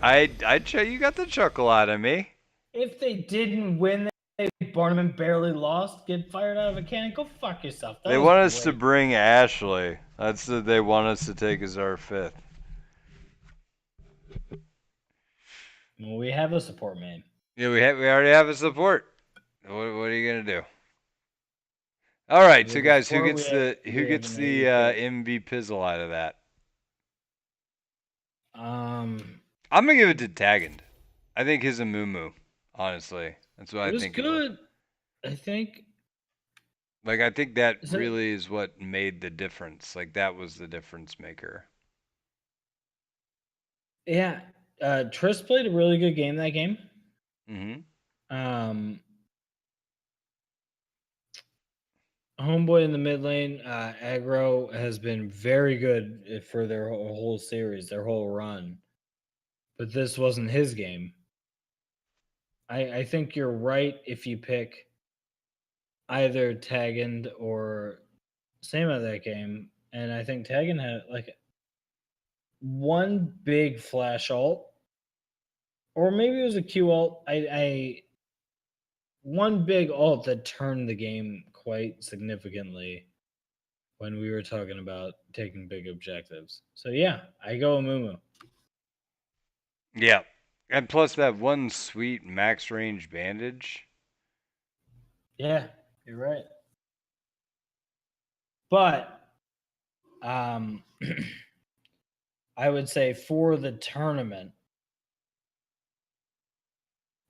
A: You got the chuckle out of me.
B: If they didn't win, they Barnum and barely lost, get fired out of a cannon, go fuck yourself. That
A: They
B: was
A: want us to
B: great.
A: bring Ashley. That's what they want us to take as our fifth.
B: Well, we have a support man.
A: Yeah, we already have a support. What are you gonna do? All right,
B: We
A: so
B: have a
A: guys, who
B: support,
A: gets
B: we
A: the
B: have-
A: who
B: we
A: gets
B: have
A: the
B: an
A: MV pizzle out of that?
B: Um,
A: I'm gonna give it to Taggend. I think his a moo. Honestly, that's what
B: it
A: I
B: was
A: think. It
B: good. I think.
A: Like I think that
B: Is it-
A: really is what made the difference. Like that was the difference maker.
B: Yeah, Tris played a really good game that game.
A: Mm-hmm.
B: Homeboy in the mid lane, aggro has been very good for their whole series, their whole run. But this wasn't his game. I think you're right if you pick either Taggend or Sam of that game. And I think Taggend had like one big flash ult, or maybe it was a Q ult. I one big ult that turned the game quite significantly when we were talking about taking big objectives. So yeah, I go Amumu.
A: Yeah, and plus that one sweet max range bandage.
B: Yeah, you're right. But I would say for the tournament,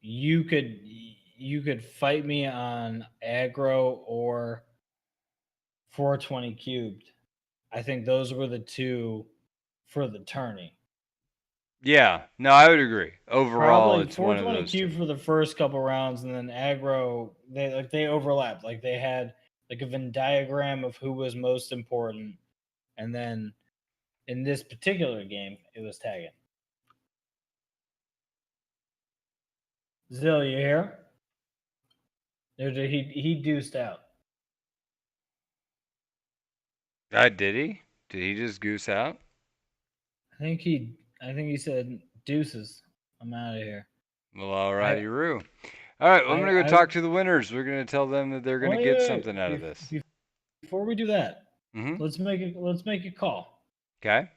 B: you could fight me on aggro or 420 cubed. I think those were the two for the tourney.
A: Yeah, no, I would agree. Overall,
B: Probably
A: it's one of
B: 420
A: those
B: cube
A: two.
B: for the first couple rounds, and then aggro they overlapped. Like they had like a Venn diagram of who was most important, and then in this particular game, it was tagging. Zill, you here? He deuced out.
A: Did he? Did he just goose out?
B: I think he said deuces. I'm out of here.
A: Well, alrighty, Roo. All right, well, I'm gonna go
B: I-
A: talk to the winners. We're gonna tell them that they're gonna
B: Wait,
A: get
B: wait,
A: something out of this.
B: Before we do that,
A: Mm-hmm.
B: let's make a call.
A: Okay.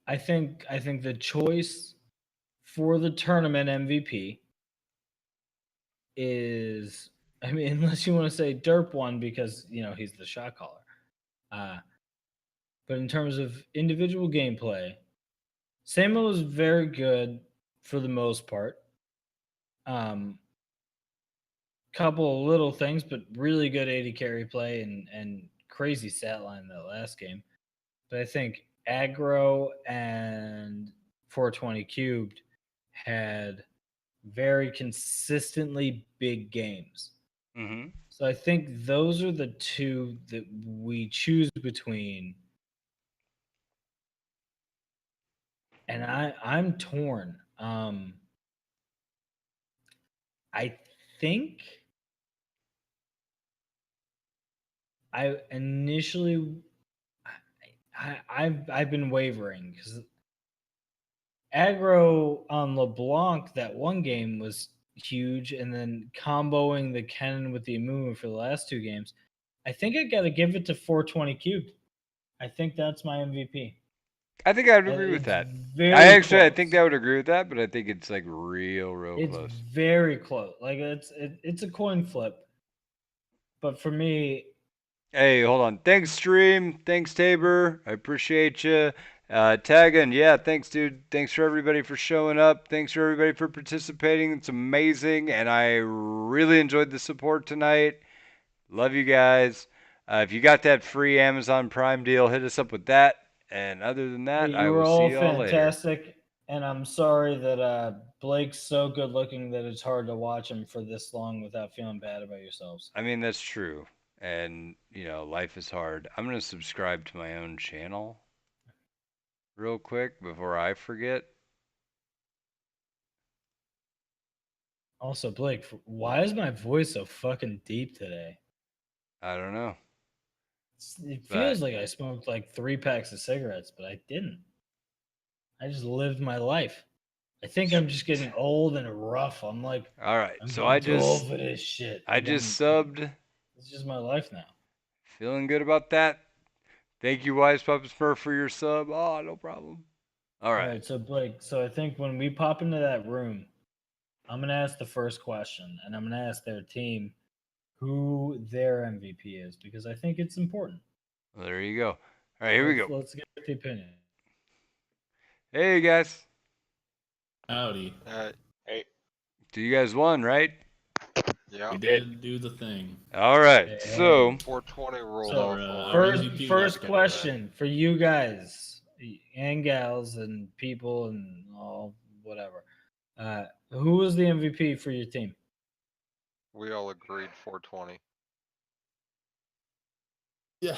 B: I think the choice for the tournament MVP is, I mean, unless you want to say Derp one because he's the shot caller. But in terms of individual gameplay, Samo was very good for the most part. Couple of little things, but really good 80 carry play and crazy stat line that last game. But I think aggro and 420 cubed had very consistently big games.
A: Mm-hmm.
B: So I think those are the two that we choose between. And I'm torn. I think I initially I've been wavering because aggro on LeBlanc that one game was huge, and then comboing the Kennen with the Amumu for the last two games. I think I got to give it to 420 cubed. I think that's my MVP.
A: I think I would
B: And
A: agree with
B: it's
A: that.
B: very
A: I think
B: close.
A: I would agree with that, but I think it's like real
B: It's
A: close.
B: very close. Like it's a coin flip. But for me,
A: Hey, hold on. Thanks, stream. Thanks, Tabor. I appreciate you. Tagging, yeah, thanks, dude. Thanks for everybody for showing up. Thanks for everybody for participating. It's amazing, and I really enjoyed the support tonight. Love you guys. If you got that free Amazon Prime deal, hit us up with that. And other than
B: hey,
A: that, I
B: you were
A: will see
B: all
A: you all later.
B: fantastic, and I'm sorry that Blake's so good looking that it's hard to watch him for this long without feeling bad about yourselves.
A: I mean, that's true. And, life is hard. I'm going to subscribe to my own channel real quick before I forget.
B: Also, Blake, why is my voice so fucking deep today?
A: I don't know.
B: It
A: But
B: feels like I smoked like 3 packs of cigarettes, but I didn't. I just lived my life. I think I'm just getting old and rough. I'm like,
A: all right.
B: I'm
A: So
B: getting too old for this shit.
A: I just subbed.
B: It's just my life now.
A: Feeling good about that. Thank you, Wise Puppet Smurf, for your sub. Oh, no problem. All
B: All
A: right.
B: right, so Blake, so I think when we pop into that room, I'm gonna ask the first question, and I'm gonna ask their team who their MVP is because I think it's important.
A: Well, there you go. All right, here we go.
B: Let's get the opinion.
A: Hey, guys.
E: Howdy.
F: Hey,
A: So you guys won, right?
F: yeah.
E: We did do the thing.
A: All right.
B: Hey,
A: So
F: 420 rolled
B: So,
F: off.
E: our
B: first,
E: MVP
B: first
E: left guy.
B: question for you guys and gals and people and all whatever. Who was the MVP for your team?
F: We all agreed 420.
E: Yeah.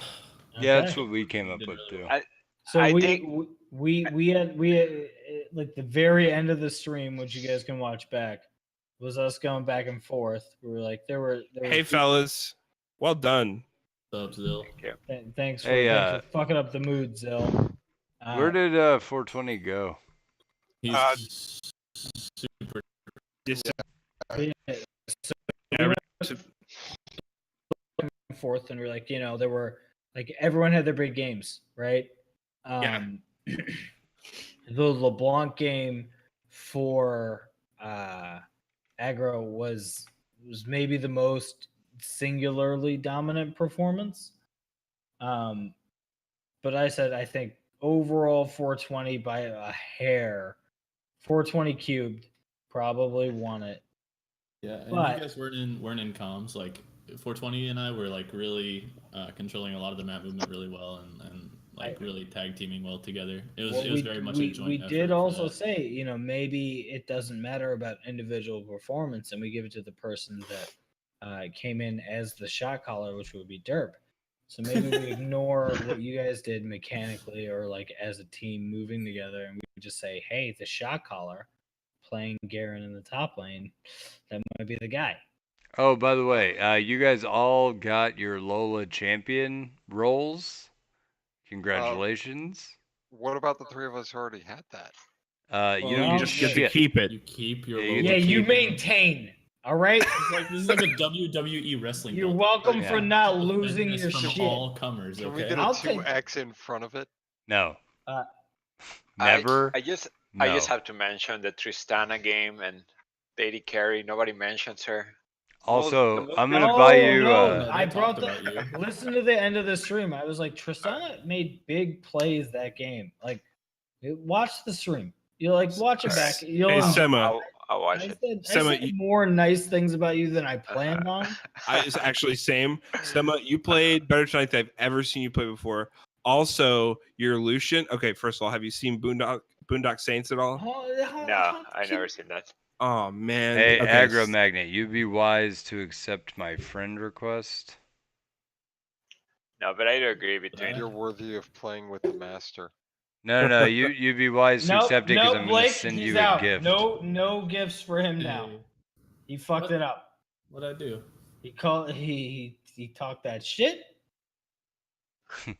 A: yeah, that's
B: Okay.
A: what we came up
E: Did
A: with
E: really
A: too.
E: well.
B: So
F: I
B: we,
F: think-
B: we had like the very end of the stream, which you guys can watch back, was us going back and forth. We were like, there were
C: Hey,
B: people-
C: fellas. Well done.
E: What's up, Zill?
B: Thanks for
A: Hey,
B: thanks for fucking up the mood, Zill.
A: Where did 420 go?
E: He's
F: Uh,
E: super.
C: Just
B: yeah, so we went back and forth, and we're like, there were like everyone had their big games, right?
C: Yeah.
B: The LeBlanc game for aggro was maybe the most singularly dominant performance. But I said I think overall 420 by a hair, 420 cubed probably won it.
E: Yeah, and
B: But-
E: you guys weren't in comms. Like 420 and I were like really controlling a lot of the map movement really well and like really tag teaming well together. It was very much a joint
B: we
E: effort
B: did
E: for
B: also
E: that.
B: say, maybe it doesn't matter about individual performance, and we give it to the person that came in as the shot caller, which would be Derp. So maybe we ignore what you guys did mechanically or like as a team moving together, and we just say, hey, the shot caller playing Garen in the top lane, that might be the guy.
A: Oh, by the way, you guys all got your LOLA champion roles. Congratulations.
F: What about the three of us who already had that?
A: You
B: Well,
A: don't
C: you
A: get
C: just get to
A: shit.
C: keep it.
E: You keep your
A: Yeah,
E: logo.
A: you
B: Yeah, you
A: keep-
B: maintain. All right.
E: This is like a WWE wrestling.
B: You're
E: belt.
B: welcome
A: Yeah.
B: for not
E: Defend
B: losing
E: this
B: your
E: from
B: shit.
E: all comers.
F: Can we
E: Okay.
F: get a
B: I'll take-
F: 2X in front of it?
A: No.
B: Uh,
A: Never.
G: I just
A: no.
G: have to mention the Tristana game and Lady Carry. Nobody mentions her.
A: Also,
G: Well,
A: I'm gonna
B: no,
A: buy you.
B: no,
E: they
B: I brought
E: talked
B: the.
E: about you.
B: Listen to the end of the stream. I was like, Tristana made big plays that game. Like, watch the stream. You like watch it back. You'll
C: Hey, Sema.
G: I'll watch
B: I
G: it.
B: said,
C: Sema,
B: I said
C: you-
B: more nice things about you than I planned on.
C: It's actually same. Sema, you played better tonight than I've ever seen you play before. Also, your Lucian. Okay, first of all, have you seen Boondock Saints at all?
B: Oh,
G: No, I never seen that.
C: Oh man.
A: Hey,
C: Okay.
A: Aggro Magnet, you'd be wise to accept my friend request.
G: No, but I do agree between.
F: You're worthy of playing with the master.
A: No, you'd be wise to
B: Nope,
A: accept it because
B: nope,
A: I'm gonna
B: Blake,
A: send
B: he's
A: you a
B: out.
A: gift.
B: No gifts for him now.
E: Hey,
B: He fucked
E: What?
B: it up.
E: what'd I do?
B: He talked that shit.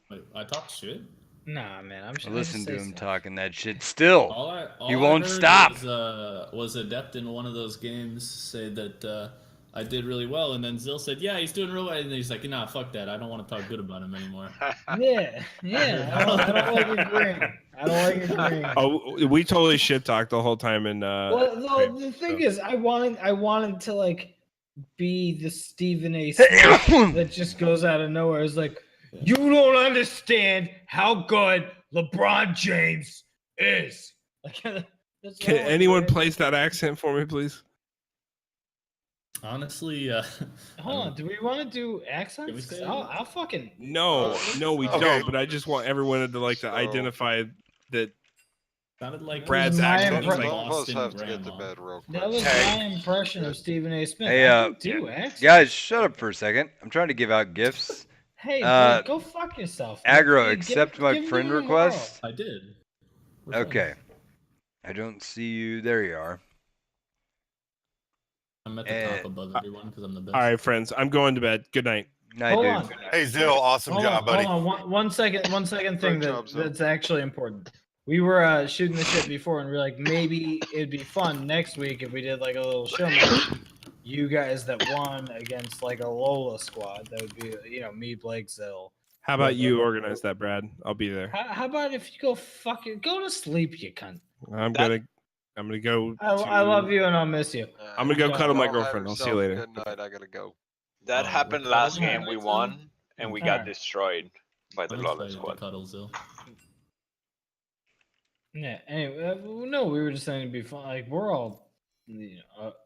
E: Wait, I talked shit.
B: Nah, man, I'm.
A: I
B: I
A: listen
B: just
A: to
B: say
A: him
B: stuff.
A: talking that shit still. He
E: All
A: won't
E: I heard
A: stop.
E: Was Adept in one of those games say that I did really well, and then Zill said, "Yeah, he's doing real well," and then he's like, "Nah, fuck that. I don't want to talk good about him anymore."
B: Yeah. I don't like agreeing. I don't like agreeing.
C: Oh, we totally shit talked the whole time in
B: Well,
C: stream,
B: the thing
C: so.
B: is, I wanted to like be the Stephen A. Smith that just goes out of nowhere. It's like, you don't understand how good LeBron James is. Like, that's what
C: Can
B: I wanna
C: anyone
B: say.
C: place that accent for me, please?
E: Honestly,
B: Hold on, do we want to do
E: Can we
B: accents? 'Cause
E: say
B: I'll fucking.
C: No, no, we
F: Okay.
C: don't. But I just want everyone to like to
F: So-
C: identify that
E: sounded like
C: Brad's
B: my
C: accent is
B: impre-
C: like
F: Some of us
E: Boston
F: have to get to
E: grandma.
F: bed real quick.
B: That was
H: Hey.
B: my impression of Stephen A. Smith.
A: Hey,
B: I can do accents.
A: Guys, shut up for a second. I'm trying to give out gifts.
B: Hey,
A: uh,
B: Blake, go fuck yourself. man.
A: Aggro,
B: Hey,
A: accept my
B: give me
A: friend
B: tomorrow.
A: request.
E: I did. We're
A: Okay.
E: friends.
A: I don't see you. There you are.
E: I'm at the top above everyone because I'm the best.
C: all right, friends. I'm going to bed. Good night.
A: Night,
B: Hold
A: dude.
B: on.
H: Hey, Zill, awesome job, buddy.
B: Hold on. One second thing
F: Great job, Zoe.
B: that's actually important. We were shooting the shit before, and we are like, maybe it'd be fun next week if we did like a little show match. You guys that won against like a Lola squad, that would be me, Blake, Zill.
C: How about you organize that, Brad? I'll be there.
B: How about if you go go to sleep, you cunt.
C: I'm gonna go.
B: I love you and I'll miss you.
C: I'm gonna go cuddle my
F: Y'all have
C: girlfriend. I'll see you
F: yourself a
C: later.
F: Good night. I gotta go.
G: That
E: Oh,
G: happened
E: we're
G: last
E: cuddling
G: game. We
E: tonight,
G: won, and we got
B: Alright.
G: destroyed by the
E: I'm
G: LOLA
E: excited to
G: squad.
E: cuddle Zill.
B: Yeah. Anyway, no, we were just saying it'd be fun. Like we're all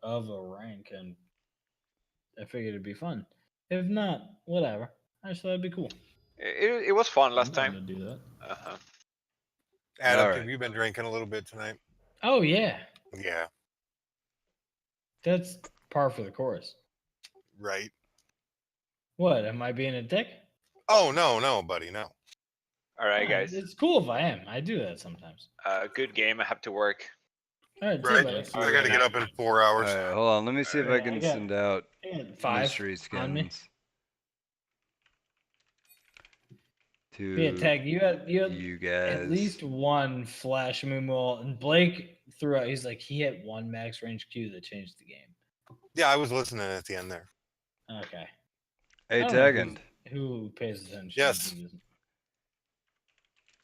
B: of a rank, and I figured it'd be fun. If not, whatever. I just thought it'd be cool.
G: It was fun last
E: I'm
G: time.
E: gonna do that.
G: Uh-huh.
H: Adam,
A: Alright.
H: have you been drinking a little bit tonight?
B: Oh yeah,
H: Yeah,
B: that's par for the course.
H: right.
B: What? Am I being a dick?
H: Oh, no, buddy, no.
G: All right,
B: No,
G: guys.
B: It's cool if I am. I do that sometimes.
G: Good game. I have to work.
B: All right, see you,
H: Right.
B: buddy.
E: Yeah,
H: I got to get up in 4 hours.
A: Alright, hold on. Let me see if I
B: Alright,
A: can
B: I got-
A: send out
B: I got 5
A: mystery
B: on me.
A: skins to
B: Yeah, Tag, you had
A: you guys.
B: at least one flash moon wall, and Blake threw out. He's like, he had one max range Q that changed the game.
H: Yeah, I was listening at the end there.
B: Okay.
A: Hey,
B: I don't know
A: Taggend.
B: who pays attention?
H: Yes.
B: Who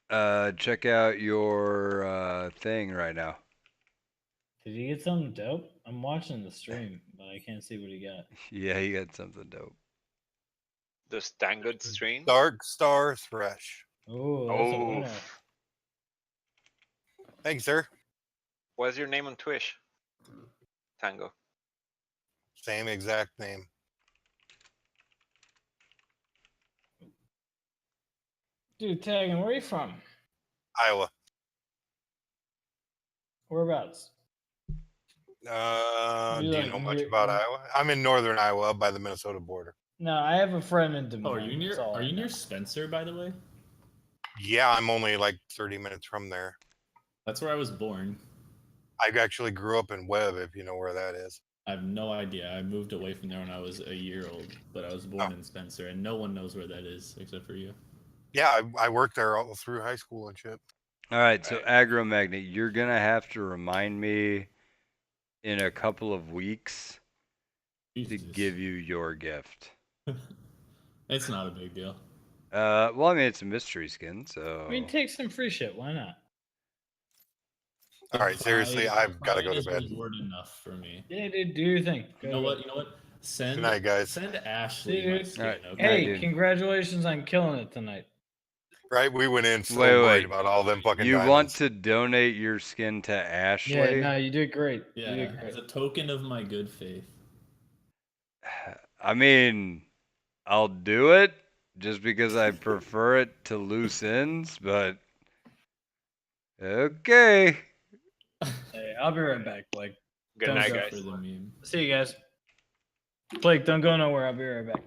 B: doesn't.
A: Check out your thing right now.
B: Did he get something dope? I'm watching the stream, but I can't see what he got.
A: Yeah, you got something dope.
G: The Stangood stream.
H: Dark Star Thresh.
B: Oh, that's a
G: Oh.
B: winner.
H: Thanks, sir.
G: What's your name on Twitch? Tango.
H: Same exact name.
B: Dude, Tagging, where are you from?
H: Iowa.
B: Whereabouts?
H: Do
B: You
H: you
B: like
H: know much
B: near-
H: about Iowa? I'm in northern Iowa by the Minnesota border.
B: No, I have a friend in Des
E: Oh,
B: Moines.
E: are you near?
B: that's all
E: Are
B: I
E: you
B: know.
E: near Spencer, by the way?
H: Yeah, I'm only like 30 minutes from there.
E: That's where I was born.
H: I actually grew up in Webb, if you know where that is.
E: I have no idea. I moved away from there when I was a year old, but I was born in Spencer, and no one knows where that is except for you.
H: Yeah, I worked there all through high school and shit.
A: All right, so Agromagnet, you're gonna have to remind me in a couple of weeks to
E: Jesus.
A: give you your gift.
E: It's not a big deal.
A: Well, I mean, it's a mystery skin, so.
B: I mean, take some free shit. Why not?
H: All right, seriously, I've got to go to
E: Is
H: bed.
E: reward enough for me.
B: Yeah, dude, do your thing.
E: You know what? You know what? Send
H: Good night, guys.
E: Send Ashley
B: See,
E: my
B: dude.
E: skin.
A: Alright.
E: Okay.
B: Hey,
A: dude.
B: congratulations on killing it tonight.
H: Right? We went in so
A: Wait,
H: worried
A: wait.
H: about all them fucking
A: You want
H: diamonds.
A: to donate your skin to Ashley?
B: Yeah, no, you did great.
E: Yeah,
B: You did
E: as
B: great.
E: a token of my good faith.
A: I mean, I'll do it just because I prefer it to loose ends, but okay.
B: Hey, I'll be right back, Blake.
G: Good
B: Don't
G: night,
B: go
G: guys.
E: For the meme.
B: See you guys. Blake, don't go nowhere. I'll be right back.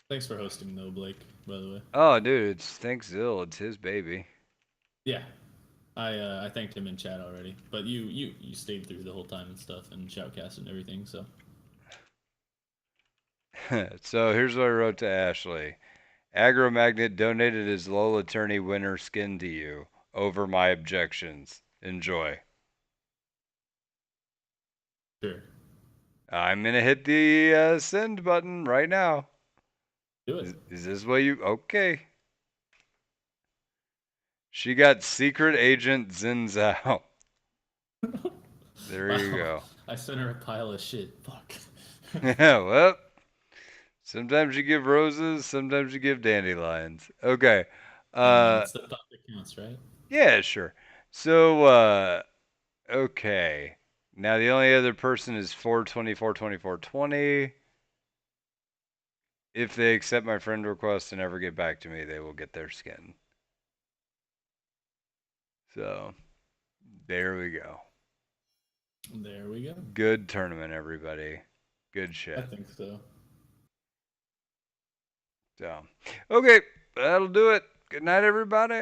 E: Thanks for hosting though, Blake, by the way.
A: Oh, dude, thanks Zill. It's his baby.
E: Yeah. I thanked him in chat already. But you stayed through the whole time and stuff and shoutcast and everything, so
A: So here's what I wrote to Ashley. Agromagnet donated his LOLA tourney winner skin to you. Over my objections. Enjoy.
E: sure.
A: I'm gonna hit the send button right now.
E: Do it.
A: Is this what you... Okay. She got Secret Agent Zinzao. There you go.
E: I sent her a pile of shit. Fuck.
A: Yeah, well... Sometimes you give roses, sometimes you give dandelions. Okay.
E: It's the thought that counts, right?
A: Yeah, sure. So, okay. Now the only other person is 420, 420, 420. If they accept my friend request and ever get back to me, they will get their skin. So, there we go.
E: There we go.
A: Good tournament, everybody. Good
E: I
A: shit.
E: think so.
A: So, okay, that'll do it. Good night, everybody.